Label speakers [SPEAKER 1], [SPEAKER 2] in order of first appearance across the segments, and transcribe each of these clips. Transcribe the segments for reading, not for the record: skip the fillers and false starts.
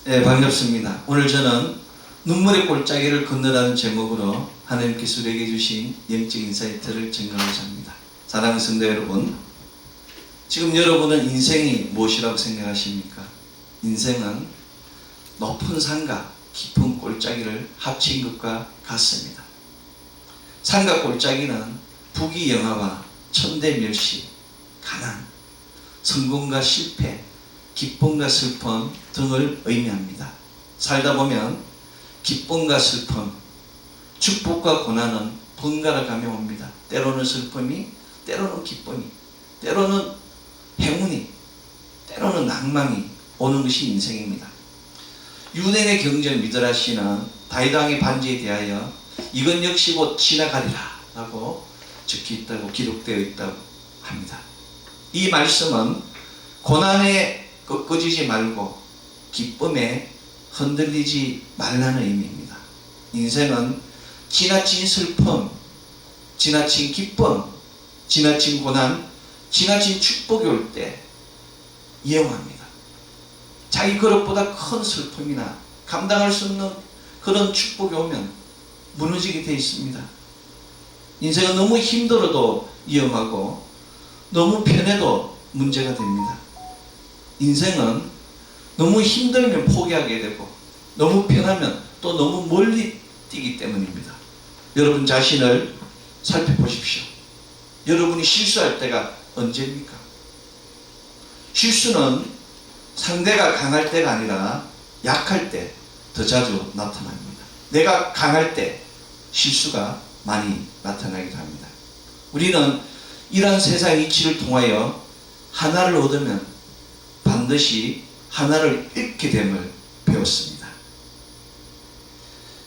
[SPEAKER 1] 네, 반갑습니다. 오늘 저는 눈물의 골짜기를 건너라는 제목으로 하나님께서 우리에게 주신 영적 인사이트를 전가하고자 합니다. 사랑하는 성도 여러분, 지금 여러분은 인생이 무엇이라고 생각하십니까? 인생은 높은 산과 깊은 골짜기를 합친 것과 같습니다. 산과 골짜기는 부귀영화와 천대멸시, 가난, 성공과 실패, 기쁨과 슬픔 등을 의미합니다. 살다 보면 기쁨과 슬픔, 축복과 고난은 번갈아 가며 옵니다. 때로는 슬픔이, 때로는 기쁨이, 때로는 행운이, 때로는 낭만이 오는 것이 인생입니다. 유대인의 경전 미드라시는 다윗 왕의 반지에 대하여 이건 역시 곧 지나가리라 라고 적혀 있다고, 기록되어 있다고 합니다. 이 말씀은 고난에 꺾어지지 말고 기쁨에 흔들리지 말라는 의미입니다. 인생은 지나친 슬픔, 지나친 기쁨, 지나친 고난, 지나친 축복이 올 때 이용합니다. 자기 그릇보다 큰 슬픔이나 감당할 수 없는 그런 축복이 오면 무너지게 되어 있습니다. 인생은 너무 힘들어도 위험하고 너무 편해도 문제가 됩니다. 인생은 너무 힘들면 포기하게 되고 너무 편하면 또 너무 멀리 뛰기 때문입니다. 여러분 자신을 살펴보십시오. 여러분이 실수할 때가 언제입니까? 실수는 상대가 강할 때가 아니라 약할 때 더 자주 나타납니다. 내가 강할 때 실수가 많이 나타나기도 합니다. 우리는 이러한 세상 이치를 통하여 하나를 얻으면 반드시 하나를 잃게 됨을 배웠습니다.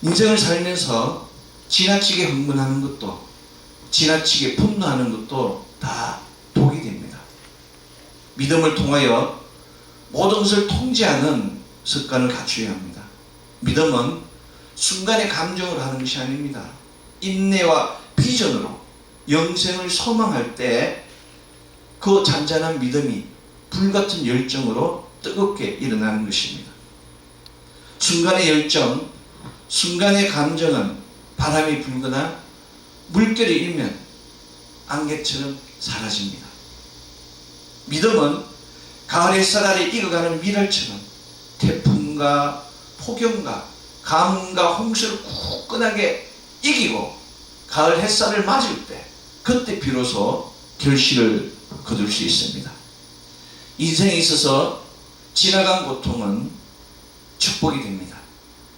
[SPEAKER 1] 인생을 살면서 지나치게 흥분하는 것도, 지나치게 분노하는 것도 다 독이 됩니다. 믿음을 통하여 모든 것을 통제하는 습관을 갖추어야 합니다. 믿음은 순간의 감정으로 하는 것이 아닙니다. 인내와 비전으로 영생을 소망할 때 그 잔잔한 믿음이 불같은 열정으로 뜨겁게 일어나는 것입니다. 순간의 열정, 순간의 감정은 바람이 불거나 물결이 일면 안개처럼 사라집니다. 믿음은 가을 햇살 아래 익어가는 미랄처럼 태풍과 폭염과 가뭄과 홍수를 굳건하게 이기고 가을 햇살을 맞을 때 그때 비로소 결실을 거둘 수 있습니다. 인생에 있어서 지나간 고통은 축복이 됩니다.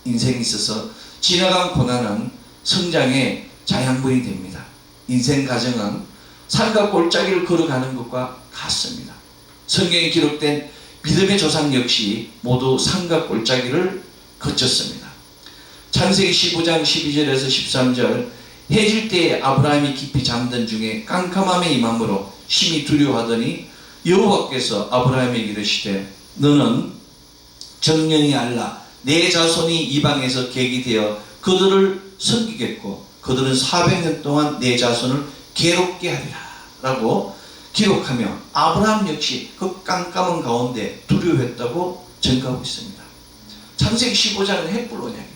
[SPEAKER 1] 인생에 있어서 지나간 고난은 성장의 자양분이 됩니다. 인생 과정은 산과 골짜기를 걸어가는 것과 같습니다. 성경에 기록된 믿음의 조상 역시 모두 산과 골짜기를 거쳤습니다. 창세기 15장 12절에서 13절, 해질 때에 아브라함이 깊이 잠든 중에 깜깜함에 임함으로 심히 두려워하더니 여호와께서 아브라함에게 이르시되 너는 정령이 알라 내 자손이 이방에서 객이 되어 그들을 섬기겠고 그들은 400년 동안 내 자손을 괴롭게 하리라 라고 기록하며 아브라함 역시 그 깜깜한 가운데 두려워했다고 전가하고 있습니다. 창세기 15장은 횃불 언약입니다.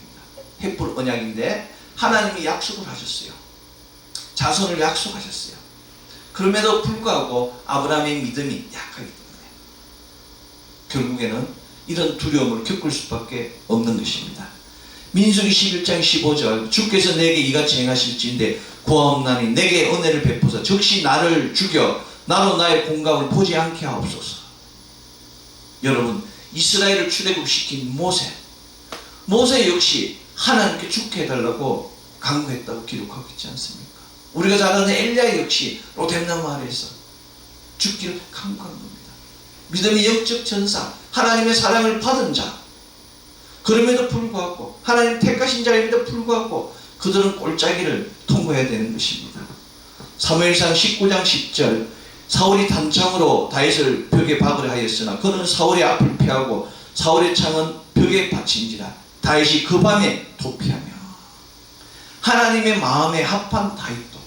[SPEAKER 1] 횃불 언약인데 하나님이 약속을 하셨어요. 자손을 약속하셨어요. 그럼에도 불구하고 아브라함의 믿음이 약하기 때문에 결국에는 이런 두려움을 겪을 수밖에 없는 것입니다. 민수기 11장 15절, 주께서 내게 이같이 행하실지인데 구하옵나니 내게 은혜를 베푸사 즉시 나를 죽여 나로 나의 공감을 보지 않게 하옵소서. 여러분, 이스라엘을 출애굽시킨 모세 역시 하나님께 죽게 해달라고 강구했다고 기록하고 있지 않습니까? 우리가 잘 아는 엘리야 역시 로뎀나무 아래에서 죽기를 강구한 겁니다. 믿음의 영적 전사, 하나님의 사랑을 받은 자, 그럼에도 불구하고 하나님 택하신 자임에도 불구하고 그들은 골짜기를 통과해야 되는 것입니다. 사무엘상 19장 10절, 사울이 단창으로 다윗을 벽에 박으려 하였으나 그는 사울의 앞을 피하고 사울의 창은 벽에 받친지라 다윗이 그 밤에 도피하며. 하나님의 마음에 합한 다윗도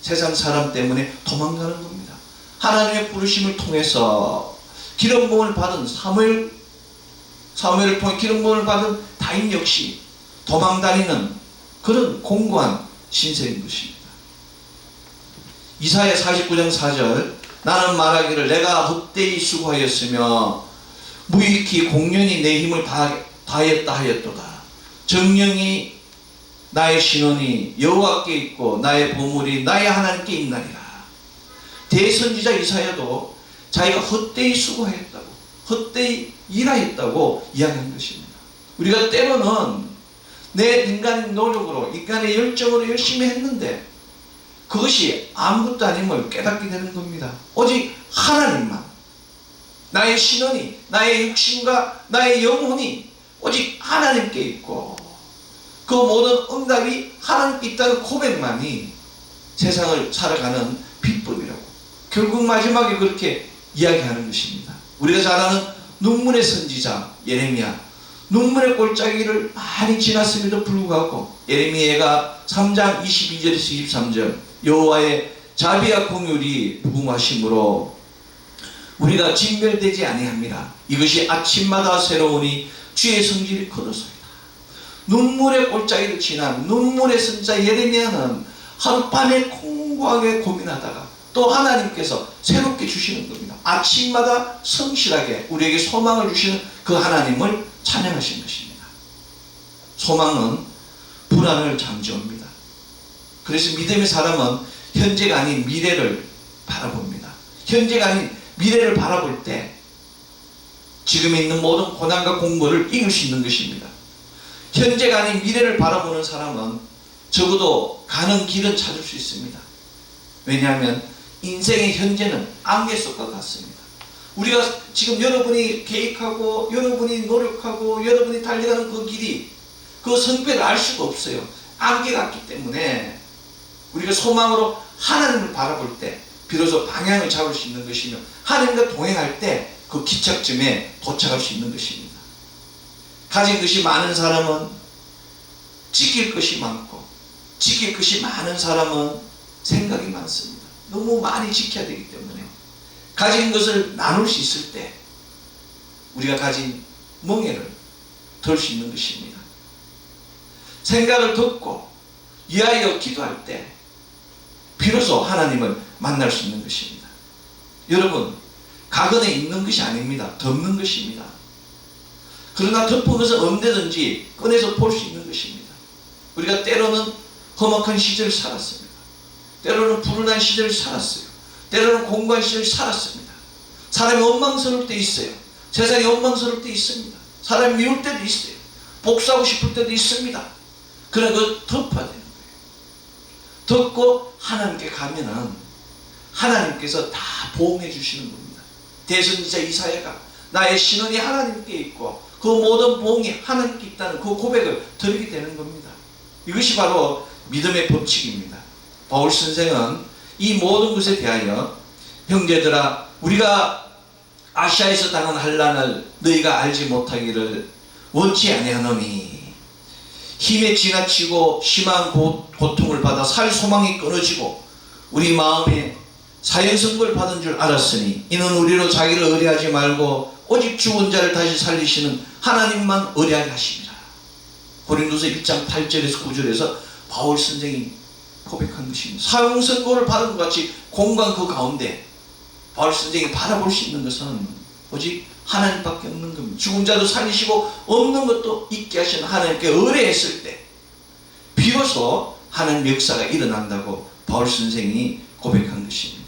[SPEAKER 1] 세상 사람 때문에 도망가는 겁니다. 하나님의 부르심을 통해서 기름 부음을 받은 사무엘 사무엘을 통해 기름 부음을 받은 다윗 역시 도망다니는 그런 공고한 신세인 것입니다. 이사야 49장 4절 나는 말하기를 내가 헛되이 수고하였으며 무익히 공연히 내 힘을 다했다 하였도다. 정령이 나의 신원이 여호와께 있고 나의 보물이 나의 하나님께 있나니라. 대선지자 이사야도 자기가 헛되이 수고했다고, 헛되이 일하였다고 이야기한 것입니다. 우리가 때로는 내 인간의 노력으로, 인간의 열정으로 열심히 했는데 그것이 아무것도 아님을 깨닫게 되는 겁니다. 오직 하나님만, 나의 신원이, 나의 육신과 나의 영혼이 오직 하나님께 있고 그 모든 응답이 하나님께 있다는 고백만이 세상을 살아가는 비법이라고 결국 마지막에 그렇게 이야기하는 것입니다. 우리가 잘 아는 눈물의 선지자 예레미야, 눈물의 골짜기를 많이 지났음에도 불구하고 예레미야가 3장 22절에서 23절 여호와의 자비와 공율이 무궁하심으로 우리가 진멸되지 아니함이라. 이것이 아침마다 새로우니 주의 성질이 거두소이다. 눈물의 골짜기를 지난 눈물의 선지자 예레미야는 하룻밤에 공고하게 고민하다가 또 하나님께서 새롭게 주시는 겁니다. 아침마다 성실하게 우리에게 소망을 주시는 그 하나님을 찬양하신 것입니다. 소망은 불안을 잠재웁니다. 그래서 믿음의 사람은 현재가 아닌 미래를 바라봅니다. 현재가 아닌 미래를 바라볼 때 지금에 있는 모든 고난과 공고를 이길 수 있는 것입니다. 현재가 아닌 미래를 바라보는 사람은 적어도 가는 길은 찾을 수 있습니다. 왜냐하면 인생의 현재는 안개 속과 같습니다. 우리가 지금 여러분이 계획하고 여러분이 노력하고 여러분이 달려가는 그 길이 그 성패를 알 수가 없어요. 안개 같기 때문에 우리가 소망으로 하나님을 바라볼 때 비로소 방향을 잡을 수 있는 것이며 하나님과 동행할 때 그 기착점에 도착할 수 있는 것입니다. 가진 것이 많은 사람은 지킬 것이 많고 지킬 것이 많은 사람은 생각이 많습니다. 너무 많이 지켜야 되기 때문에 가진 것을 나눌 수 있을 때 우리가 가진 멍에를 덜 수 있는 것입니다. 생각을 듣고 위하여 기도할 때 비로소 하나님을 만날 수 있는 것입니다. 여러분, 가건에 있는 것이 아닙니다. 덮는 것입니다. 그러나 덮은 것은 언제든지 꺼내서 볼 수 있는 것입니다. 우리가 때로는 험악한 시절을 살았습니다. 때로는 불운한 시절을 살았어요. 때로는 공고한 시절을 살았습니다. 사람이 원망스러울 때 있어요. 세상이 원망스러울 때 있습니다. 사람이 미울 때도 있어요. 복수하고 싶을 때도 있습니다. 그러나 그걸 덮어야 되는 거예요. 덮고 하나님께 가면은 하나님께서 다 보응해 주시는 겁니다. 대선지자 이사야가 나의 신원이 하나님께 있고 그 모든 보응이 하나님께 있다는 그 고백을 드리게 되는 겁니다. 이것이 바로 믿음의 법칙입니다. 바울 선생은 이 모든 것에 대하여 형제들아 우리가 아시아에서 당한 환난을 너희가 알지 못하기를 원치 아니하노니 힘에 지나치고 심한 고통을 받아 살 소망이 끊어지고 우리 마음에 사형선고를 받은 줄 알았으니 이는 우리로 자기를 의뢰하지 말고 오직 죽은 자를 다시 살리시는 하나님만 의뢰하게 하십니다. 고린도서 1장 8절에서 9절에서 바울 선생이 고백한 것입니다. 사형선고를 받은 것 같이 공간 그 가운데 바울 선생이 바라볼 수 있는 것은 오직 하나님밖에 없는 겁니다. 죽은 자도 살리시고 없는 것도 있게 하시는 하나님께 의뢰했을 때 비로소 하나님 역사가 일어난다고 바울 선생이 고백한 것입니다.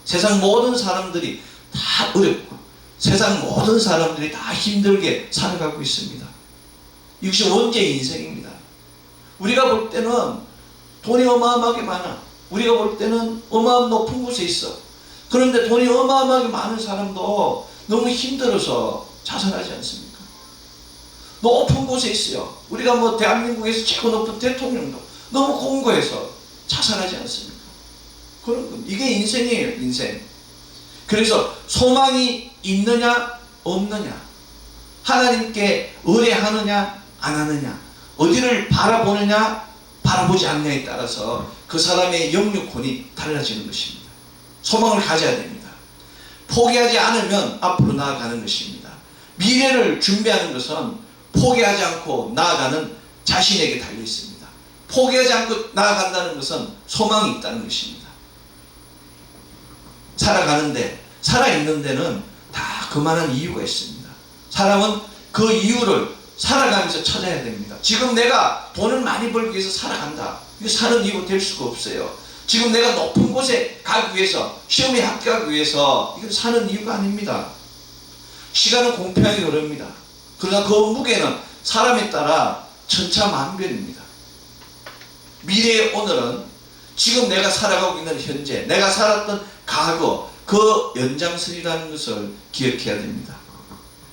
[SPEAKER 1] 세상 모든 사람들이 다 어렵고 세상 모든 사람들이 다 힘들게 살아가고 있습니다. 이것이 원죄의 인생입니다. 우리가 볼 때는 돈이 어마어마하게 많아. 우리가 볼 때는 어마어마한 높은 곳에 있어. 그런데 돈이 어마어마하게 많은 사람도 너무 힘들어서 자살하지 않습니까? 높은 곳에 있어요. 우리가 뭐 대한민국에서 최고 높은 대통령도 너무 공고해서 자살하지 않습니까? 그런 겁니다. 이게 인생이에요, 인생. 그래서 소망이 있느냐 없느냐, 하나님께 의뢰하느냐 안 하느냐, 어디를 바라보느냐 바라보지 않느냐에 따라서 그 사람의 영육혼이 달라지는 것입니다. 소망을 가져야 됩니다. 포기하지 않으면 앞으로 나아가는 것입니다. 미래를 준비하는 것은 포기하지 않고 나아가는 자신에게 달려 있습니다. 포기하지 않고 나아간다는 것은 소망이 있다는 것입니다. 살아가는데, 살아있는 데는 다 그만한 이유가 있습니다. 사람은 그 이유를 살아가면서 찾아야 됩니다. 지금 내가 돈을 많이 벌기 위해서 살아간다. 이거 사는 이유 될 수가 없어요. 지금 내가 높은 곳에 가기 위해서, 시험에 합격하기 위해서, 이건 사는 이유가 아닙니다. 시간은 공평하게 흐릅니다. 그러나 그 무게는 사람에 따라 천차만별입니다. 미래의 오늘은 지금 내가 살아가고 있는 현재, 내가 살았던 과거, 그 연장선이라는 것을 기억해야 됩니다.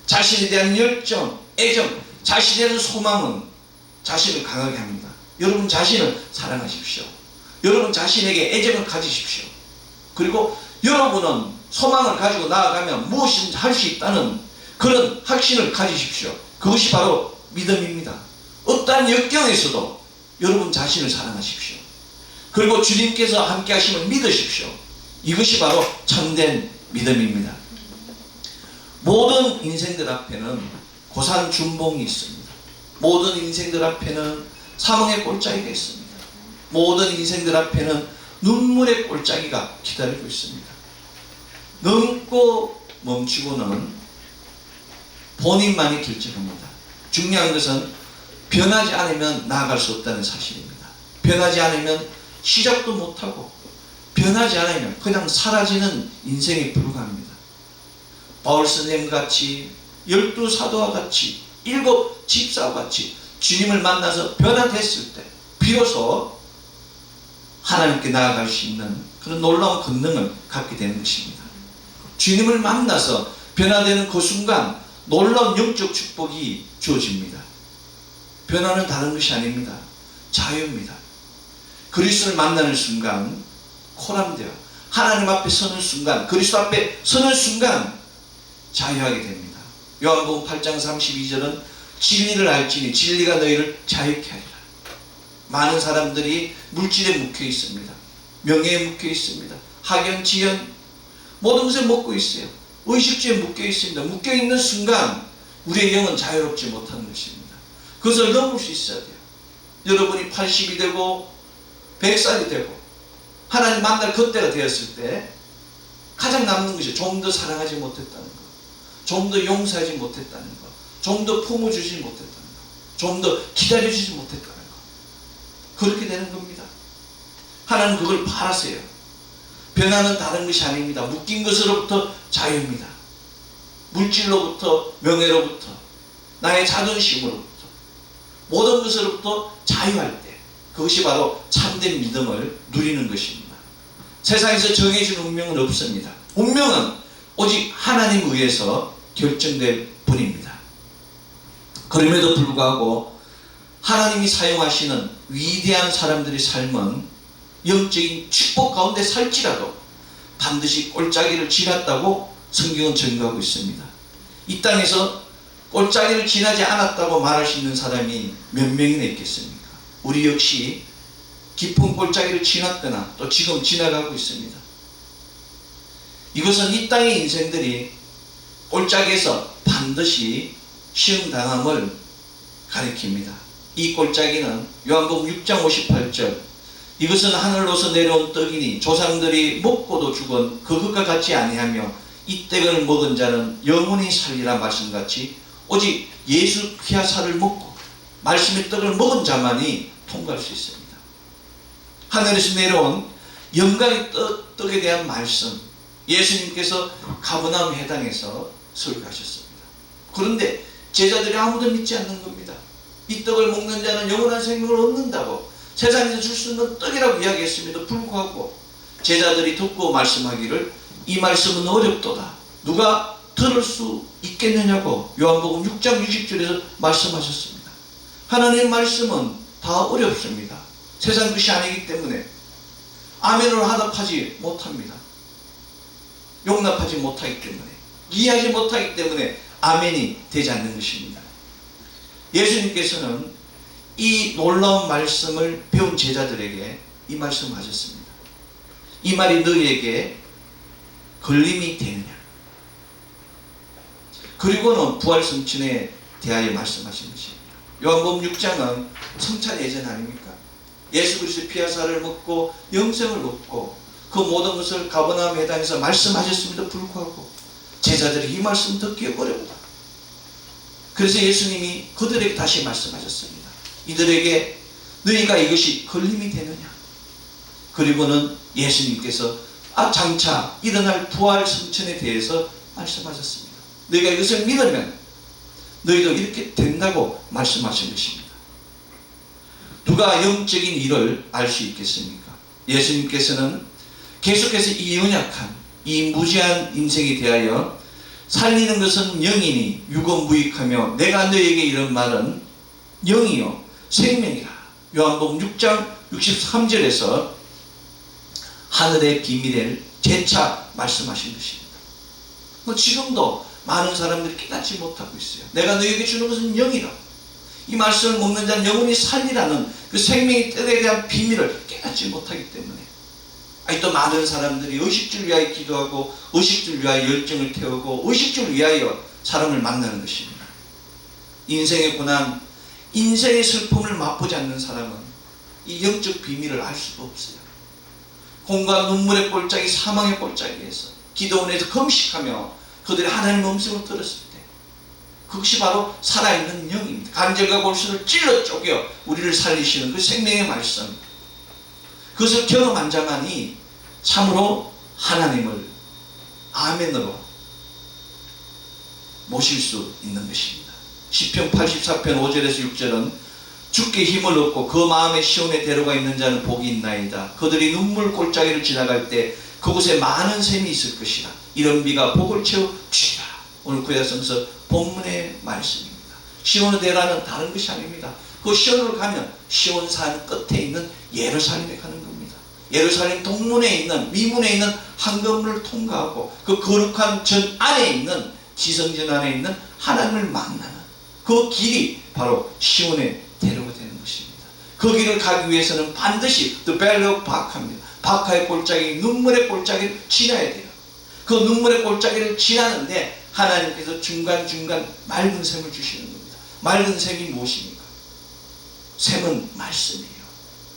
[SPEAKER 1] 자신에 대한 열정, 애정, 자신에 대한 소망은 자신을 강하게 합니다. 여러분 자신을 사랑하십시오. 여러분 자신에게 애정을 가지십시오. 그리고 여러분은 소망을 가지고 나아가면 무엇이든지 할 수 있다는 그런 확신을 가지십시오. 그것이 바로 믿음입니다. 어떠한 역경에서도 여러분 자신을 사랑하십시오. 그리고 주님께서 함께 하심을 믿으십시오. 이것이 바로 참된 믿음입니다. 모든 인생들 앞에는 고산준봉이 있습니다. 모든 인생들 앞에는 사망의 골짜기가 있습니다. 모든 인생들 앞에는 눈물의 골짜기가 기다리고 있습니다. 넘고 멈추고는 본인만이 결정합니다. 중요한 것은 변하지 않으면 나아갈 수 없다는 사실입니다. 변하지 않으면 시작도 못하고, 변하지 않으면 그냥 사라지는 인생에 불과합니다. 바울 선생님같이, 12사도와 같이, 7 집사와 같이 주님을 만나서 변화됐을 때 비로소 하나님께 나아갈 수 있는 그런 놀라운 권능을 갖게 되는 것입니다. 주님을 만나서 변화되는 그 순간 놀라운 영적 축복이 주어집니다. 변화는 다른 것이 아닙니다. 자유입니다. 그리스도를 만나는 순간 코람되어 하나님 앞에 서는 순간, 그리스도 앞에 서는 순간 자유하게 됩니다. 요한복음 8장 32절은 진리를 알지니 진리가 너희를 자유케 하리라. 많은 사람들이 물질에 묶여 있습니다. 명예에 묶여 있습니다. 학연, 지연, 모든 것에 묶여 있어요. 의식주에 묶여 있습니다. 묶여 있는 순간 우리의 영은 자유롭지 못하는 것입니다. 그것을 넘을 수 있어야 돼요. 여러분이 80이 되고 100살이 되고 하나님 만날 그때가 되었을 때 가장 남는 것이 좀 더 사랑하지 못했다는 것, 좀 더 용서하지 못했다는 것, 좀 더 품어주지 못했다는 것, 좀 더 기다려주지 못했다는 것. 그렇게 되는 겁니다. 하나님 그걸 바라세요. 변화는 다른 것이 아닙니다. 묶인 것으로부터 자유입니다. 물질로부터, 명예로부터, 나의 자존심으로부터, 모든 것으로부터 자유할 때 그것이 바로 참된 믿음을 누리는 것입니다. 세상에서 정해진 운명은 없습니다. 운명은 오직 하나님 의해서 결정될 뿐입니다. 그럼에도 불구하고 하나님이 사용하시는 위대한 사람들의 삶은 영적인 축복 가운데 살지라도 반드시 골짜기를 지났다고 성경은 증거하고 있습니다. 이 땅에서 골짜기를 지나지 않았다고 말할 수 있는 사람이 몇 명이나 있겠습니까? 우리 역시 깊은 골짜기를 지났거나 또 지금 지나가고 있습니다. 이것은 이 땅의 인생들이 골짜기에서 반드시 시험당함을 가리킵니다. 이 골짜기는 요한복음 6장 58절, 이것은 하늘로서 내려온 떡이니 조상들이 먹고도 죽은 그것과 같지 아니하며 이 떡을 먹은 자는 영원히 살리라 말씀같이 오직 예수 피하사를 먹고 말씀의 떡을 먹은 자만이 통과할 수 있습니다. 하늘에서 내려온 영광의 떡에 대한 말씀, 예수님께서 가버나움 해당에서 설교하셨습니다. 그런데 제자들이 아무도 믿지 않는 겁니다. 이 떡을 먹는 자는 영원한 생명을 얻는다고 세상에서 줄 수 있는 떡이라고 이야기했음에도 불구하고 제자들이 듣고 말씀하기를 이 말씀은 어렵도다. 누가 들을 수 있겠느냐고 요한복음 6장 60절에서 말씀하셨습니다. 하나님의 말씀은 다 어렵습니다. 세상 것이 아니기 때문에 아멘으로 화답하지 못합니다. 용납하지 못하기 때문에, 이해하지 못하기 때문에 아멘이 되지 않는 것입니다. 예수님께서는 이 놀라운 말씀을 배운 제자들에게 이 말씀을 하셨습니다. 이 말이 너희에게 걸림이 되느냐? 그리고는 부활 성천에 대하여 말씀하신 것입니다. 요한복음 6장은 성찬 예전 아닙니까? 예수 그리스도의 피와 살을 먹고 영생을 얻고 그 모든 것을 가버나움 회당에서 말씀하셨음에도 불구하고 제자들이 이 말씀 듣기 어렵다. 그래서 예수님이 그들에게 다시 말씀하셨습니다. 이들에게 너희가 이것이 걸림이 되느냐? 그리고는 예수님께서 장차 일어날 부활 성천에 대해서 말씀하셨습니다. 너희가 이것을 믿으면 너희도 이렇게 된다고 말씀하신 것입니다. 누가 영적인 일을 알 수 있겠습니까? 예수님께서는 계속해서 이 연약한 이 무지한 인생에 대하여 살리는 것은 영이니 유고무익하며 내가 너희에게 이런 말은 영이요 생명이라. 요한복음 6장 63절에서 하늘의 비밀을 재차 말씀하신 것입니다. 지금도 많은 사람들이 깨닫지 못하고 있어요. 내가 너희에게 주는 것은 영이라. 이 말씀을 먹는 자는 영원히 살리라는 그 생명의 뜻에 대한 비밀을 깨닫지 못하기 때문에 또 많은 사람들이 의식주를 위하여 기도하고 의식주를 위하여 열정을 태우고 의식주를 위하여 사람을 만나는 것입니다. 인생의 고난, 인생의 슬픔을 맛보지 않는 사람은 이 영적 비밀을 알 수가 없어요. 공과 눈물의 골짜기, 사망의 골짜기에서 기도원에서 금식하며 그들이 하나님의 음성을 들었을 때 그것이 바로 살아있는 영입니다. 간절과 골수를 찔러 쪼개 우리를 살리시는 그 생명의 말씀, 그것을 경험한 자만이 참으로 하나님을 아멘으로 모실 수 있는 것입니다. 시편 84편 5절에서 6절은 주께 힘을 얻고 그 마음의 시온에 데려가 있는 자는 복이 있나이다. 그들이 눈물 골짜기를 지나갈 때 그곳에 많은 샘이 있을 것이라. 이런 비가 복을 채워 주리라. 오늘 구약성서 본문의 말씀입니다. 시온에 데려가는 다른 것이 아닙니다. 그 시온으로 가면 시온산 끝에 있는 예루살렘에 가는 겁니다. 예루살렘 동문에 있는 위문에 있는 한 건물을 통과하고 그 거룩한 전 안에 있는 지성전 안에 있는 하나님을 만나는 그 길이 바로 시온의 대로가 되는 것입니다. 그 길을 가기 위해서는 반드시 The Valley of Baca입니다. 바카의 골짜기, 눈물의 골짜기를 지나야 돼요. 그 눈물의 골짜기를 지나는데 하나님께서 중간중간 맑은 샘을 주시는 겁니다. 맑은 샘이 무엇입니까? 샘은 말씀이에요.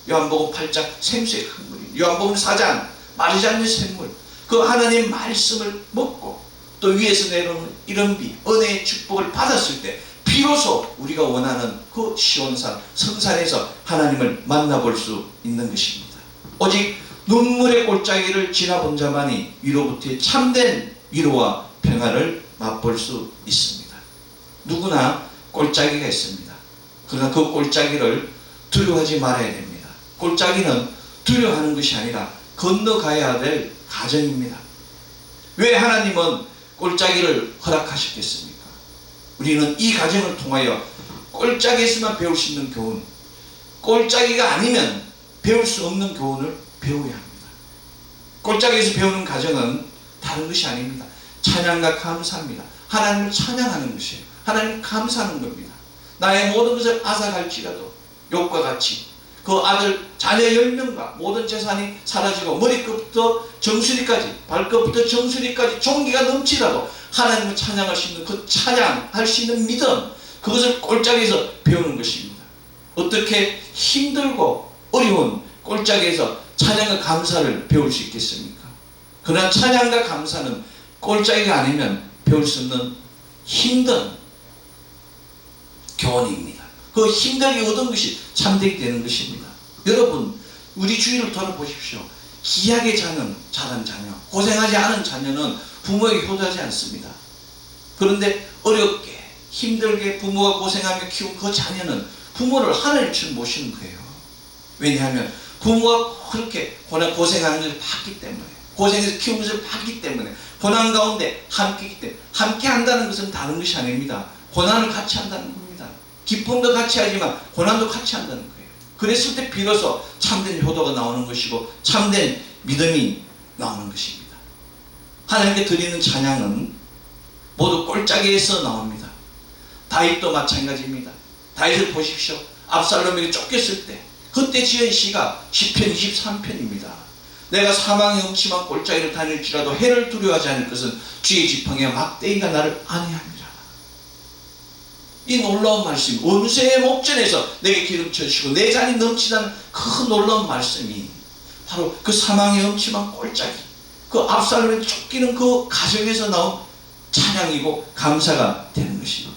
[SPEAKER 1] 요한복음 8장 샘수의 큰 물입니다. 요한복음 4장 마르지 않는 샘물, 그 하나님 말씀을 먹고 또 위에서 내려오는 이런 비, 은혜의 축복을 받았을 때 비로소 우리가 원하는 그 시온산, 성산에서 하나님을 만나볼 수 있는 것입니다. 오직 눈물의 골짜기를 지나본 자만이 위로부터의 참된 위로와 평화를 맛볼 수 있습니다. 누구나 골짜기가 있습니다. 그러나 그 골짜기를 두려워하지 말아야 됩니다. 골짜기는 두려워하는 것이 아니라 건너가야 될 과정입니다. 왜 하나님은 골짜기를 허락하셨겠습니까? 우리는 이 과정을 통하여 골짜기에서만 배울 수 있는 교훈, 골짜기가 아니면 배울 수 없는 교훈을 배워야 합니다. 골짜기에서 배우는 과정은 다른 것이 아닙니다. 찬양과 감사입니다. 하나님을 찬양하는 것이에요. 하나님을 감사하는 겁니다. 나의 모든 것을 앗아갈지라도 욥과 같이 그 아들 자녀 10명과 모든 재산이 사라지고 머리끝부터 정수리까지 발끝부터 정수리까지 종기가 넘치라도 하나님을 찬양할 수 있는 그 찬양할 수 있는 믿음, 그것을 골짜기에서 배우는 것입니다. 어떻게 힘들고 어려운 골짜기에서 찬양과 감사를 배울 수 있겠습니까? 그러나 찬양과 감사는 골짜기가 아니면 배울 수 없는 힘든 교훈입니다. 그 힘들게 얻은 것이 참되게 되는 것입니다. 여러분, 우리 주위를 돌아보십시오. 기하게 자란 자녀, 고생하지 않은 자녀는 부모에게 효도하지 않습니다. 그런데 어렵게 힘들게 부모가 고생하며 키운 그 자녀는 부모를 하늘처럼 모시는 거예요. 왜냐하면 부모가 그렇게 고생하는 것을 봤기 때문에, 고생해서 키운 것을 봤기 때문에, 고난 가운데 함께이기 때문에, 함께 한다는 것은 다른 것이 아닙니다. 고난을 같이 한다는 겁니다. 기쁨도 같이 하지만 고난도 같이 한다는 거예요. 그랬을 때 비로소 참된 효도가 나오는 것이고 참된 믿음이 나오는 것입니다. 하나님께 드리는 찬양은 모두 골짜기에서 나옵니다. 다윗도 마찬가지입니다. 다윗을 보십시오. 압살롬에게 쫓겼을 때 그때 지은 시가 시편 23편입니다. 내가 사망의 음침한 골짜기를 다닐지라도 해를 두려워하지 않을 것은 주의 지팡이와 막대기가 나를 안위함이라. 이 놀라운 말씀, 원수의 목전에서 내게 기름쳐 주시고 내 잔이 넘치다는 그 놀라운 말씀이 바로 그 사망의 음침한 꼴짜기, 그 압살롬의 쫓기는 그 가정에서 나온 찬양이고 감사가 되는 것입니다.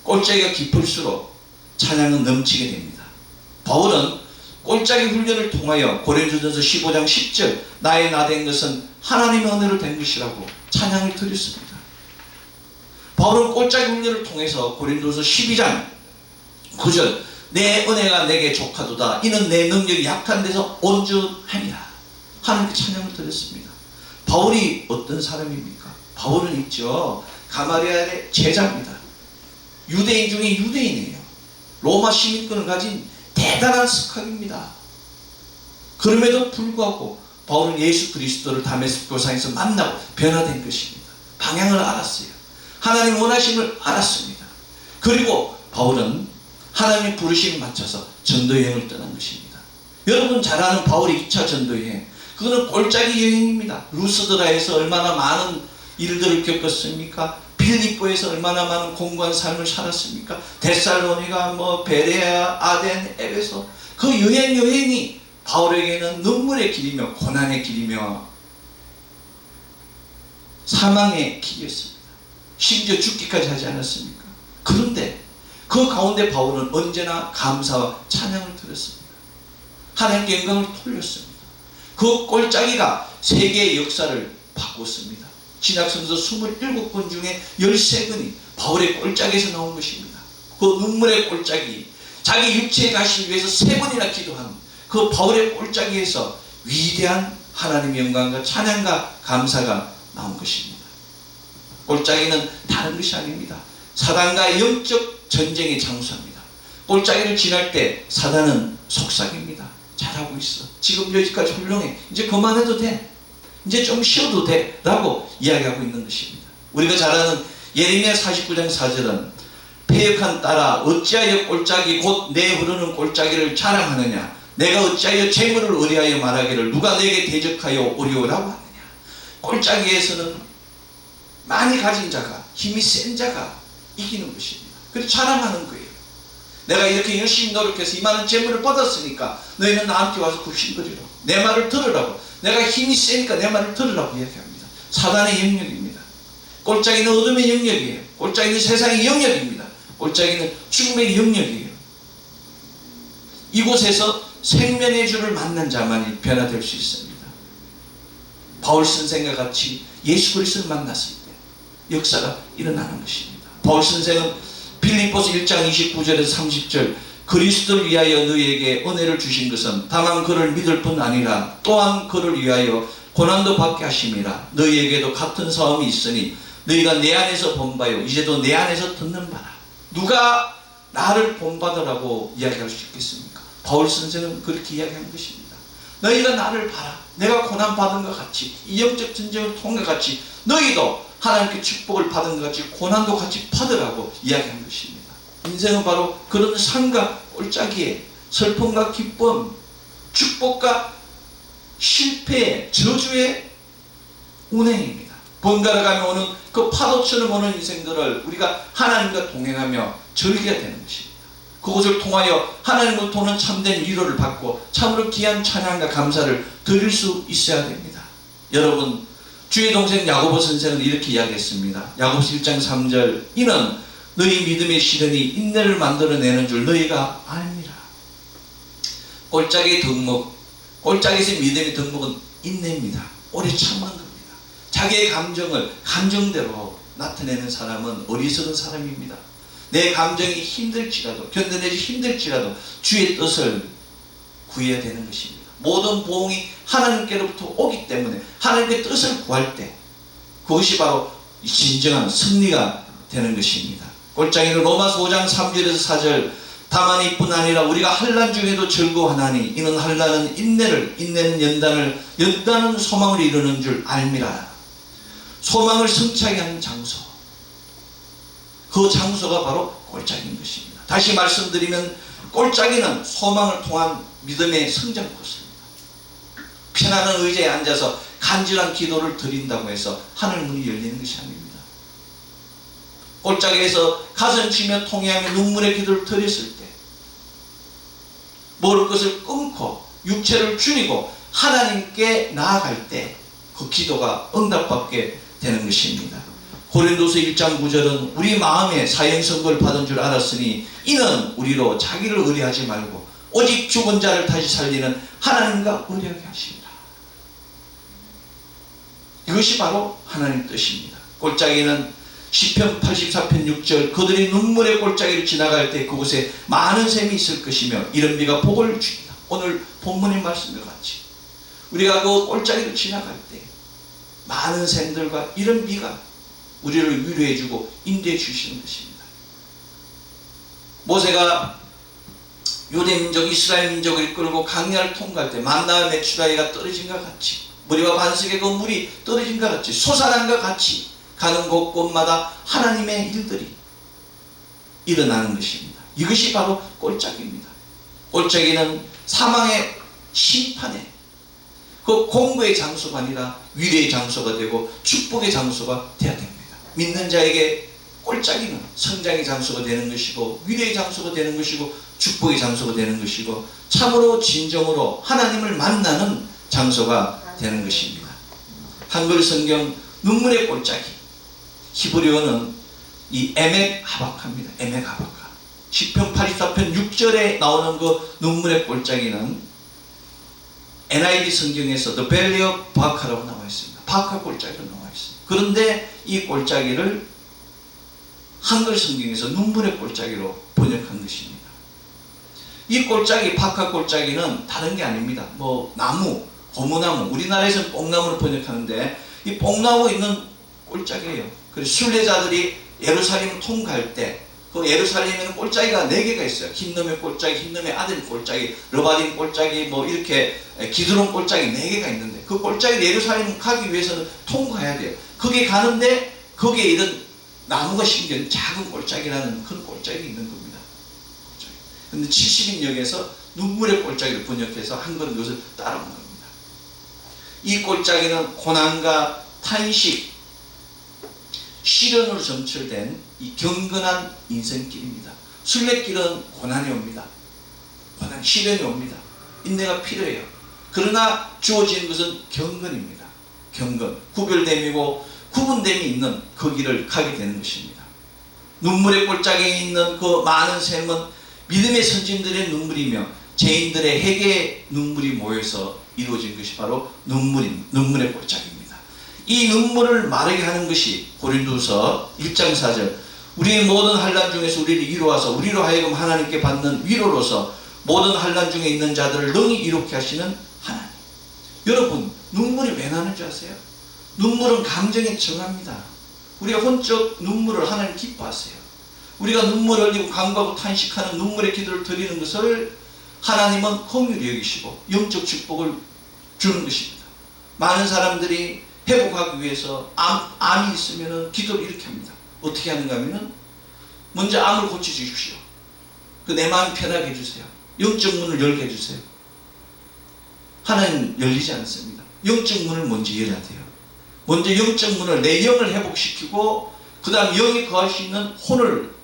[SPEAKER 1] 꼴짜기가 깊을수록 찬양은 넘치게 됩니다. 바울은 꼴짜기 훈련을 통하여 고린도전서 15장 10절 나의 나 된 것은 하나님의 은혜로 된 것이라고 찬양을 드렸습니다. 바울은 꼴짜기 훈련을 통해서 고린도서 12장 9절 내 은혜가 내게 족하도다 이는 내 능력이 약한 데서 온전하니라 하나님께 찬양을 드렸습니다. 바울이 어떤 사람입니까? 바울은 있죠, 가마리엘의 제자입니다. 유대인 중에 유대인이에요. 로마 시민권을 가진 대단한 스칼입니다. 그럼에도 불구하고 바울은 예수 그리스도를 다메섹 교상에서 만나고 변화된 것입니다. 방향을 알았어요. 하나님 원하심을 알았습니다. 그리고 바울은 하나님의 부르심에 맞춰서 전도여행을 떠난 것입니다. 여러분 잘 아는 바울의 2차 전도여행, 그거는 꼴짜기 여행입니다. 루스드라에서 얼마나 많은 일들을 겪었습니까? 빌립보에서 얼마나 많은 공고한 삶을 살았습니까? 데살로니가, 베레아, 아덴, 에베소, 그 여행이 바울에게는 눈물의 길이며 고난의 길이며 사망의 길이었습니다. 심지어 죽기까지 하지 않았습니까? 그런데 그 가운데 바울은 언제나 감사와 찬양을 드렸습니다. 하나님께 영광을 돌렸습니다. 그 꼴짜기가 세계의 역사를 바꿨습니다. 신약성서 27권 중에 13권이 바울의 꼴짜기에서 나온 것입니다. 그 눈물의 꼴짜기, 자기 육체의 가시를 위해서 3번이나 기도한 그 바울의 꼴짜기에서 위대한 하나님의 영광과 찬양과 감사가 나온 것입니다. 꼴짜기는 다른 것이 아닙니다. 사단과 영적 전쟁의 장소입니다. 꼴짜기를 지날 때 사단은 속삭입니다. 잘하고 있어. 지금 여기까지 훌륭해. 이제 그만해도 돼. 이제 좀 쉬어도 돼. 라고 이야기하고 있는 것입니다. 우리가 잘 아는 예레미야 49장 4절은 패역한 딸아 어찌하여 꼴짜기 곧 내 흐르는 꼴짜기를 자랑하느냐. 내가 어찌하여 재물을 의뢰하여 말하기를 누가 내게 대적하여 오리오라고 하느냐. 꼴짜기에서는 많이 가진 자가, 힘이 센 자가 이기는 것입니다. 그래서 자랑하는 거예요. 내가 이렇게 열심히 노력해서 이만한 재물을 받았으니까 너희는 나한테 와서 굽신거리라고, 내 말을 들으라고, 내가 힘이 세니까 내 말을 들으라고 이야기합니다. 사단의 영역입니다. 꼴짜기는 어둠의 영역이에요. 꼴짜기는 세상의 영역입니다. 꼴짜기는 죽음의 영역이에요. 이곳에서 생명의 주를 만난 자만이 변화될 수 있습니다. 바울 선생과 같이 예수 그리스도를 만났을 때 역사가 일어나는 것입니다. 바울 선생은 빌립보서 1장 29절에서 30절 그리스도를 위하여 너희에게 은혜를 주신 것은 다만 그를 믿을 뿐 아니라 또한 그를 위하여 고난도 받게 하심이라. 너희에게도 같은 사움이 있으니 너희가 내 안에서 본바요 이제도 내 안에서 듣는 바라. 누가 나를 본받으라고 이야기할 수 있겠습니까? 바울 선생은 그렇게 이야기한 것입니다. 너희가 나를 봐라. 내가 고난받은 것 같이, 이 영적 전쟁을 통한 것 같이 너희도 하나님께 축복을 받은 것 같이 고난도 같이 받으라고 이야기한 것입니다. 인생은 바로 그런 삶과 꼴짜기에 슬픔과 기쁨, 축복과 실패의 저주의 운행입니다. 번갈아 가며 오는 그 파도처럼 오는 인생들을 우리가 하나님과 동행하며 즐겨야 되는 것입니다. 그것을 통하여 하나님으로부터 오는 참된 위로를 받고 참으로 귀한 찬양과 감사를 드릴 수 있어야 됩니다. 여러분, 주의 동생 야고보 선생은 이렇게 이야기했습니다. 야고보서 1장 3절 이는 너희 믿음의 시련이 인내를 만들어내는 줄 너희가 아니라. 꼴짜기의 덕목, 꼴짜기에서 믿음의 덕목은 인내입니다. 오래 참는 겁니다. 자기의 감정을 감정대로 나타내는 사람은 어리석은 사람입니다. 내 감정이 힘들지라도, 견뎌내기 힘들지라도 주의 뜻을 구해야 되는 것입니다. 모든 보응이 하나님께로부터 오기 때문에 하나님의 뜻을 구할 때 그것이 바로 진정한 승리가 되는 것입니다. 꼴짜기는 로마서 5장 3절에서 4절 다만 이뿐 아니라 우리가 환난 중에도 즐거워하나니 이는 환난은 인내를, 인내는 연단을, 연단은 소망을 이루는 줄 알미라. 소망을 성취하게 하는 장소, 그 장소가 바로 꼴짜기인 것입니다. 다시 말씀드리면 꼴짜기는 소망을 통한 믿음의 성장 코스입니다. 편안한 의자에 앉아서 간절한 기도를 드린다고 해서 하늘 문이 열리는 것이 아닙니다. 골짜기에서 가슴 치며 통회하며 눈물의 기도를 드렸을 때, 먹을 것을 끊고 육체를 줄이고 하나님께 나아갈 때 그 기도가 응답받게 되는 것입니다. 고린도서 1장 9절은 우리 마음에 사형선고를 받은 줄 알았으니 이는 우리로 자기를 의뢰하지 말고 오직 죽은 자를 다시 살리는 하나님과 의뢰하게 하십니다. 이것이 바로 하나님 뜻입니다. 골짜기는 시편 84편 6절 그들이 눈물의 골짜기를 지나갈 때 그곳에 많은 샘이 있을 것이며 이런 비가 복을 줍니다. 오늘 본문의 말씀과 같이 우리가 그 골짜기를 지나갈 때 많은 샘들과 이런 비가 우리를 위로해주고 인도해 주시는 것입니다. 모세가 유대 민족 이스라엘 민족을 이끌고 강야를 통과할 때 만나와 메추라기가 떨어진 것 같이 머리와 반석의 그 물이 떨어진 것 같이 솟아난 것 같이 가는 곳곳마다 하나님의 일들이 일어나는 것입니다. 이것이 바로 골짜기입니다. 골짜기는 사망의 심판의 그 공고의 장소가 아니라 위로의 장소가 되고 축복의 장소가 되어야 됩니다. 믿는 자에게 골짜기는 성장의 장소가 되는 것이고 위로의 장소가 되는 것이고 축복의 장소가 되는 것이고 참으로 진정으로 하나님을 만나는 장소가 되는 것입니다. 한글 성경 눈물의 골짜기, 히브리어는 이 에멕 하박카입니다. 에멕 하박카. 시편 84편 6절에 나오는 그 눈물의 골짜기는 NIV 성경에서 The Valley of Baca라고 나와 있습니다. 바카 골짜기로 나와 있습니다. 그런데 이 골짜기를 한글 성경에서 눈물의 골짜기로 번역한 것입니다. 이 골짜기, 바카 골짜기는 다른 게 아닙니다. 뭐 나무, 고무나무, 우리나라에서는 뽕나무를 번역하는데 이 뽕나무 있는 골짜기예요. 그래서 순례자들이 예루살렘을 통과할 때 그 예루살렘에는 골짜기가 4개가 있어요. 흰놈의 골짜기, 흰놈의 아들 골짜기, 러바딘 골짜기, 뭐 이렇게 기드론 골짜기 4개가 있는데 그 골짜기를 예루살렘 가기 위해서는 통과해야 돼요. 거기에 가는데 거기에 이런 나무가 심겨진 작은 골짜기라는 큰 골짜기가 있는 겁니다. 그런데 70인역에서 눈물의 골짜기를 번역해서 한글은 이것을 따라온 겁니다. 이 골짜기는 고난과 탄식, 시련으로 점철된 이 경건한 인생길입니다. 순례길은 고난이 옵니다. 고난, 시련이 옵니다. 인내가 필요해요. 그러나 주어지는 것은 경건입니다. 경건, 구별됨이고 구분됨이 있는 그 길을 가게 되는 것입니다. 눈물의 골짜기에 있는 그 많은 샘은 믿음의 선진들의 눈물이며 죄인들의 회개의 눈물이 모여서 이루어진 것이 바로 눈물의 골짜기입니다. 이 눈물을 마르게 하는 것이 고린도서 1장 4절 우리의 모든 환난 중에서 우리를 이루어서 우리로 하여금 하나님께 받는 위로로서 모든 환난 중에 있는 자들을 능히 이롭게 하시는 하나님. 여러분, 눈물이 왜 나는 줄 아세요? 눈물은 감정에 정합니다. 우리가 혼적 눈물을 하나님 기뻐하세요. 우리가 눈물을 흘리고 간구하고 탄식하는 눈물의 기도를 드리는 것을 하나님은 긍휼히 여기시고 영적 축복을 주는 것입니다. 많은 사람들이 회복하기 위해서 암이 있으면 기도를 이렇게 합니다. 어떻게 하는가 하면 먼저 암을 고쳐주십시오. 내 마음 편하게 해주세요. 영적 문을 열게 해주세요. 하나님 열리지 않습니다. 영적 문을 먼저 열어야 돼요. 먼저 영적 문을 내 영을 회복시키고 그 다음 영이 거할 수 있는 혼을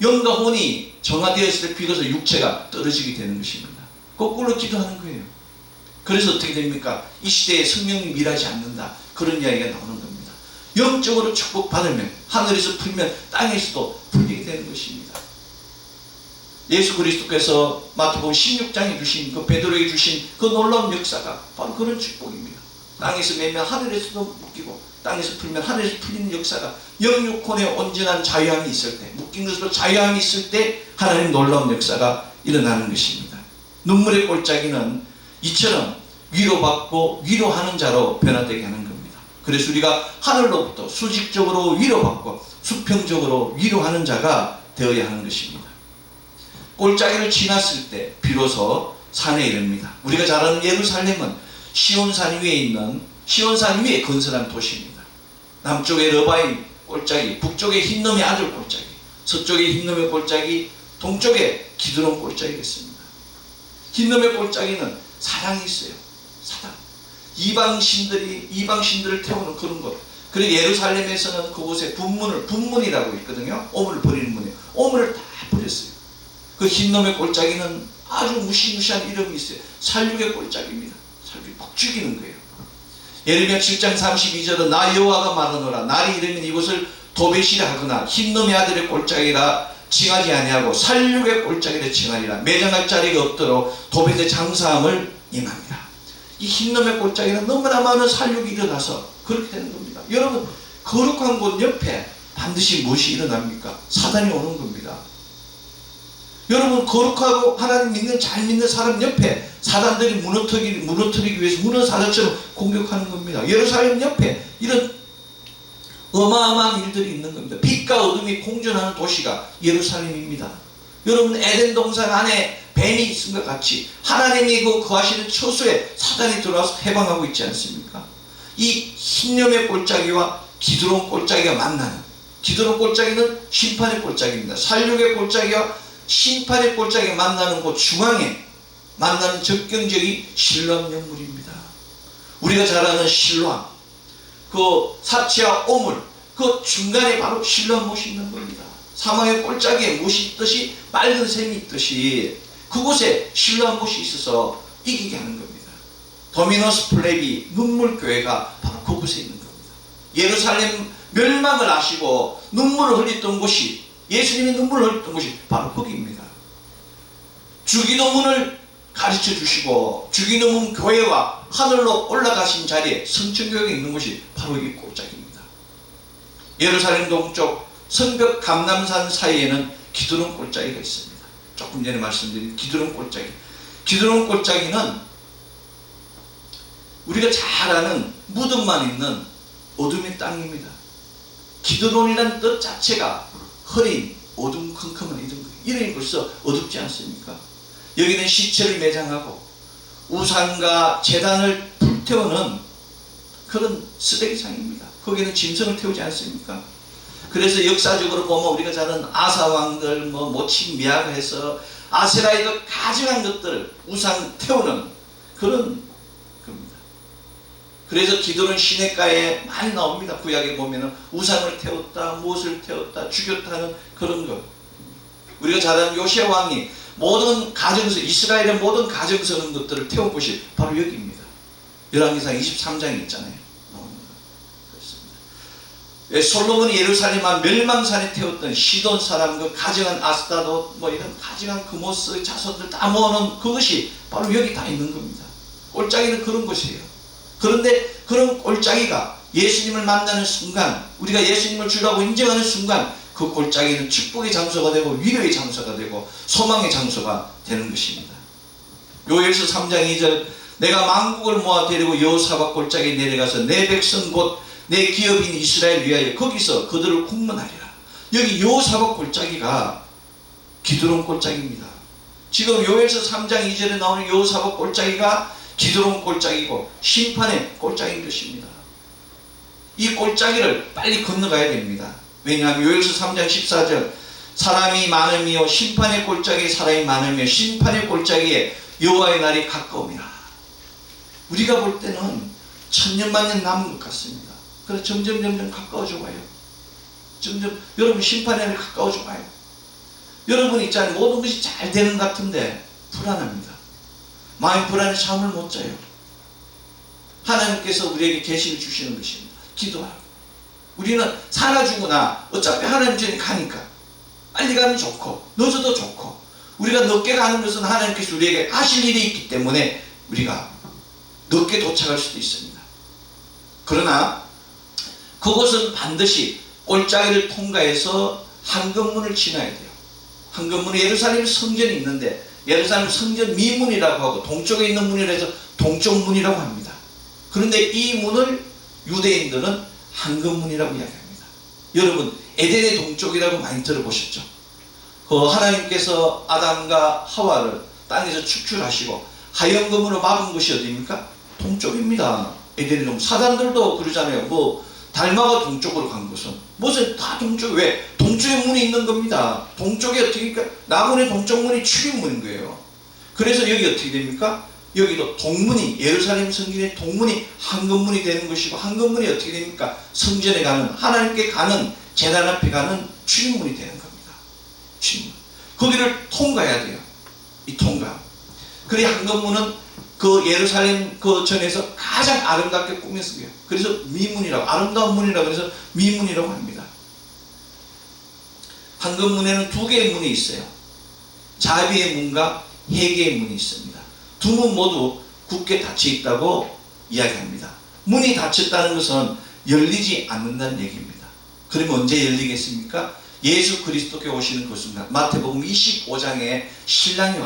[SPEAKER 1] 영과 혼이 정화되었을 때 비로소 육체가 떨어지게 되는 것입니다. 거꾸로 기도하는 거예요. 그래서 어떻게 됩니까? 이 시대에 성령이 일하지 않는다. 그런 이야기가 나오는 겁니다. 영적으로 축복받으면 하늘에서 풀면 땅에서도 풀리게 되는 것입니다. 예수 그리스도께서 마태복음 16장에 주신 그 베드로에게 주신 그 놀라운 역사가 바로 그런 축복입니다. 땅에서 매면 하늘에서도 묶이고 땅에서 풀면 하늘에서 풀리는 역사가 영육혼의 온전한 자유함이 있을 때 묶인 것으로 자유함이 있을 때 하나님 놀라운 역사가 일어나는 것입니다. 눈물의 골짜기는 이처럼 위로받고 위로하는 자로 변화되게 하는 겁니다. 그래서 우리가 하늘로부터 수직적으로 위로받고 수평적으로 위로하는 자가 되어야 하는 것입니다. 골짜기를 지났을 때 비로소 산에 이릅니다. 우리가 잘 아는 예루살렘은 시온산 위에 있는 시온산 위에 건설한 도시입니다. 남쪽에 러바임 골짜기, 북쪽에 흰놈의 아들 골짜기, 서쪽에 흰놈의 골짜기, 동쪽에 기드론 골짜기겠습니다. 흰놈의 골짜기는 사랑이 있어요. 사랑. 이방신들을 태우는 그런 것. 그리고 예루살렘에서는 그곳에 분문이라고 있거든요. 오물을 버리는 문이에요. 오물을 다 버렸어요. 그 흰놈의 골짜기는 아주 무시무시한 이름이 있어요. 살육의 골짜기입니다. 살육이 막 죽이는 거예요. 예레미야 7장 32절은 나 여호와가 말하노라. 날이 이르면 이곳을 도벳이라 하거나 흰놈의 아들의 골짜기라 칭하지 아니하고 살육의 골짜기라 칭하리라. 매장할 자리가 없도록 도벳의 장사함을 임합니다. 이 흰놈의 골짜기는 너무나 많은 살육이 일어나서 그렇게 되는 겁니다. 여러분, 거룩한 곳 옆에 반드시 무엇이 일어납니까? 사단이 오는 겁니다. 여러분, 거룩하고 하나님 믿는 잘 믿는 사람 옆에 사단들이 무너뜨리기 위해서 문어사자처럼 공격하는 겁니다. 예루살렘 옆에 이런 어마어마한 일들이 있는 겁니다. 빛과 어둠이 공존하는 도시가 예루살렘입니다. 여러분, 에덴 동산 안에 뱀이 있은 것 같이 하나님이 그 거하시는 처소에 사단이 들어와서 해방하고 있지 않습니까? 이 흰염의 골짜기와 기드론 골짜기가 만나는, 기드론 골짜기는 심판의 골짜기입니다. 살육의 골짜기와 심판의 골짜기가 만나는 곳 중앙에 만나는 적경적이 실로암 연물입니다. 우리가 잘 아는 실로암, 그 사치와 오물, 그 중간에 바로 실로암 못이 있는 겁니다. 사망의 골짜기에 못이 있듯이 맑은 샘이 있듯이 그곳에 실로암 못이 있어서 이기게 하는 겁니다. 도미노스 플레비 눈물교회가 바로 그곳에 있는 겁니다. 예루살렘 멸망을 아시고 눈물을 흘렸던 곳이, 예수님이 눈물을 흘렸던 곳이 바로 거기입니다. 주기도문을 가르쳐 주시고 주기도문 교회와 하늘로 올라가신 자리에 성천교회가 있는 곳이 바로 이 골짜기입니다. 예루살렘 동쪽 성벽 감람산 사이에는 기드론 골짜기가 있습니다. 조금 전에 말씀드린 기드론 골짜기. 기드론 골짜기는 우리가 잘 아는 무덤만 있는 어둠의 땅입니다. 기드론이라는 뜻 자체가 흐린 어둠컴컴한 이런 거예요. 이름이 벌써 어둡지 않습니까? 여기는 시체를 매장하고 우상과 제단을 불태우는 그런 쓰레기장입니다. 거기는 짐승을 태우지 않습니까? 그래서 역사적으로 보면 우리가 잘 아는 아사왕들 모친 미학해서 아세라의 그 가증한 것들을 우상 태우는 그런 겁니다. 그래서 기도는 시냇가에 많이 나옵니다. 구약에 보면은 우상을 태웠다, 무엇을 태웠다, 죽였다는 그런 것. 우리가 잘 아는 요시아 왕이 모든 가정서, 이스라엘의 모든 가정서는 것들을 태운 곳이 바로 여기입니다. 열왕기상 23장에 있잖아요. 그렇습니다. 솔로몬이 예루살렘한 멸망산에 태웠던 시돈 사람 그 가증한 아스타롯 이런 가증한 그모스 자손들 다 모아놓은 그것이 바로 여기 다 있는 겁니다. 골짜기는 그런 곳이에요. 그런데 그런 골짜기가 예수님을 만나는 순간, 우리가 예수님을 주라고 인정하는 순간 그 골짜기는 축복의 장소가 되고 위로의 장소가 되고 소망의 장소가 되는 것입니다. 요엘서 3장 2절 내가 만국을 모아 데리고 여호사밧 골짜기에 내려가서 내 백성 곧 내 기업인 이스라엘 위하여 거기서 그들을 국문하리라. 여기 여호사밧 골짜기가 기드론 골짜기입니다. 지금 요엘서 3장 2절에 나오는 여호사밧 골짜기가 기드론 골짜기고 심판의 골짜기인 것입니다. 이 골짜기를 빨리 건너가야 됩니다. 왜냐하면 요엘서 3장 14절 사람이 많으며 심판의 골짜기에 사람이 많으며 심판의 골짜기에 여호와의 날이 가까움이라. 우리가 볼 때는 천년만년 남은 것 같습니다. 그래서 점점 가까워져 와요. 점점 여러분 심판의 날이 가까워져 와요. 여러분 있잖아요. 모든 것이 잘 되는 것 같은데 불안합니다. 마음 불안해 잠을 못 자요. 하나님께서 우리에게 계시를 주시는 것입니다. 기도하고. 우리는 살아주거나 어차피 하나님 전에 가니까 빨리 가면 좋고 늦어도 좋고 우리가 늦게 가는 것은 하나님께서 우리에게 하실 일이 있기 때문에 우리가 늦게 도착할 수도 있습니다. 그러나 그곳은 반드시 골짜기를 통과해서 한건문을 지나야 돼요. 한건문은 예루살렘 성전이 있는데 예루살렘 성전 미문이라고 하고 동쪽에 있는 문이라 해서 동쪽문이라고 합니다. 그런데 이 문을 유대인들은 한건문이라고 이야기합니다. 여러분 에덴의 동쪽이라고 많이 들어보셨죠? 하나님께서 아담과 하와를 땅에서 축출하시고 하얀 검으로 막은 것이 어디입니까? 동쪽입니다. 에덴의 동쪽. 사람들도 그러잖아요. 달마가 동쪽으로 간 것은 무슨 다 동쪽. 왜? 동쪽에 문이 있는 겁니다. 동쪽에 어떻게 나무의 동쪽 문이 출입문인 거예요. 그래서 여기 어떻게 됩니까? 여기도 동문이, 예루살렘 성전의 동문이 황금문이 되는 것이고, 황금문이 어떻게 됩니까? 성전에 가는, 하나님께 가는, 제단 앞에 가는 출입문이 되는 겁니다. 출입문. 거기를 통과해야 돼요. 이 통과. 그리 황금문은 그 예루살렘 그 전에서 가장 아름답게 꾸몄어요. 그래서 미문이라고, 아름다운 문이라고 그래서 미문이라고 합니다. 황금문에는 두 개의 문이 있어요. 자비의 문과 회개의 문이 있습니다. 두 문 모두 굳게 닫혀 있다고 이야기합니다. 문이 닫혔다는 것은 열리지 않는다는 얘기입니다. 그러면 언제 열리겠습니까? 예수 그리스도께 오시는 그 순간, 마태복음 25장에 신랑이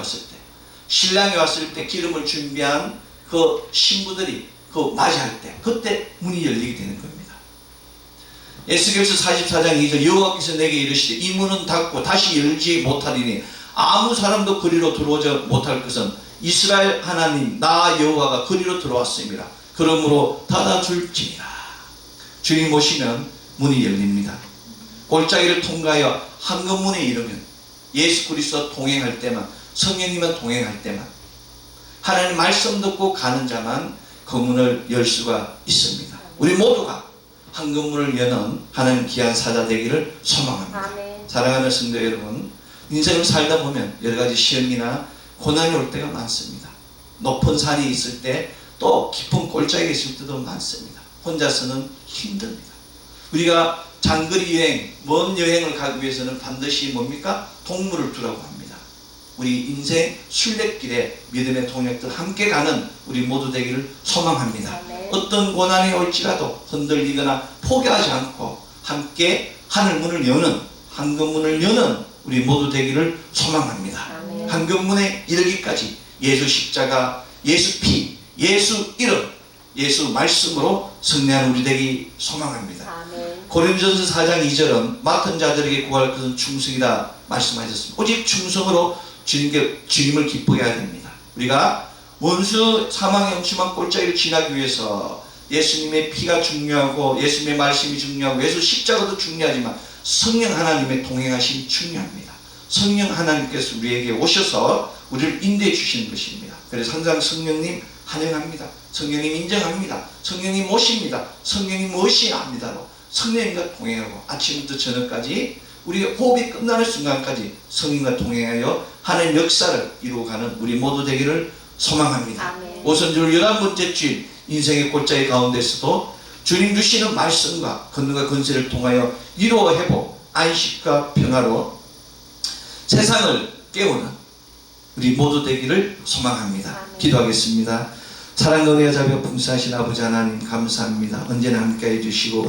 [SPEAKER 1] 왔을 때 기름을 준비한 그 신부들이 그 맞이할 때, 그때 문이 열리게 되는 겁니다. 에스겔서 44장 2절, 여호와께서 내게 이르시되 이 문은 닫고 다시 열지 못하리니 아무 사람도 그리로 들어오지 못할 것은 이스라엘 하나님 나 여호와가 그리로 들어왔습니다. 그러므로 닫아줄지니라. 주님 오시면 문이 열립니다. 골짜기를 통과하여 황금문에 이르면 예수 그리스도와 동행할 때만, 성령님과 동행할 때만, 하나님 말씀 듣고 가는 자만 그 문을 열 수가 있습니다. 우리 모두가 황금문을 여는 하나님 귀한 사자 되기를 소망합니다. 아멘. 사랑하는 성도 여러분, 인생을 살다 보면 여러 가지 시험이나 고난이 올 때가 많습니다. 높은 산이 있을 때, 또 깊은 골짜기에 있을 때도 많습니다. 혼자서는 힘듭니다. 우리가 장거리 여행, 먼 여행을 가기 위해서는 반드시 뭡니까? 동물을 두라고 합니다. 우리 인생 순례길에 믿음의 동역들 함께 가는 우리 모두 되기를 소망합니다. 네. 어떤 고난이 올지라도 흔들리거나 포기하지 않고 함께 하늘문을 여는, 황금문을 여는 우리 모두 되기를 소망합니다. 네. 황금문에 이르기까지 예수 십자가, 예수 피, 예수 이름, 예수 말씀으로 승리하는 우리 되기 소망합니다. 아멘. 고린도전서 4장 2절은 맡은 자들에게 구할 것은 충성이다 말씀하셨습니다. 오직 충성으로 주님을 기쁘게 해야 됩니다. 우리가 원수 사망의 엄침한 골짜기를 지나기 위해서 예수님의 피가 중요하고, 예수님의 말씀이 중요하고, 예수 십자가도 중요하지만 성령 하나님의 동행하심이 중요합니다. 성령 하나님께서 우리에게 오셔서 우리를 인도해 주시는 것입니다. 그래서 항상 성령님 환영합니다. 성령님 인정합니다. 성령님 모십니다. 성령님 무엇이합니다로 성령님과 동행하고 아침부터 저녁까지 우리의 호흡이 끝나는 순간까지 성령과 동행하여 하나님 역사를 이루어가는 우리 모두 되기를 소망합니다. 아멘. 오선줄 11번째 주일 인생의 골짜기 가운데서도 주님 주시는 말씀과 권능과 권세를 통하여 위로와 회복, 안식과 평화로 세상을 깨우는 우리 모두 되기를 소망합니다. 아멘. 기도하겠습니다. 사랑과 은혜와 자비가 풍성하신 아버지 하나님 감사합니다. 언제나 함께해 주시고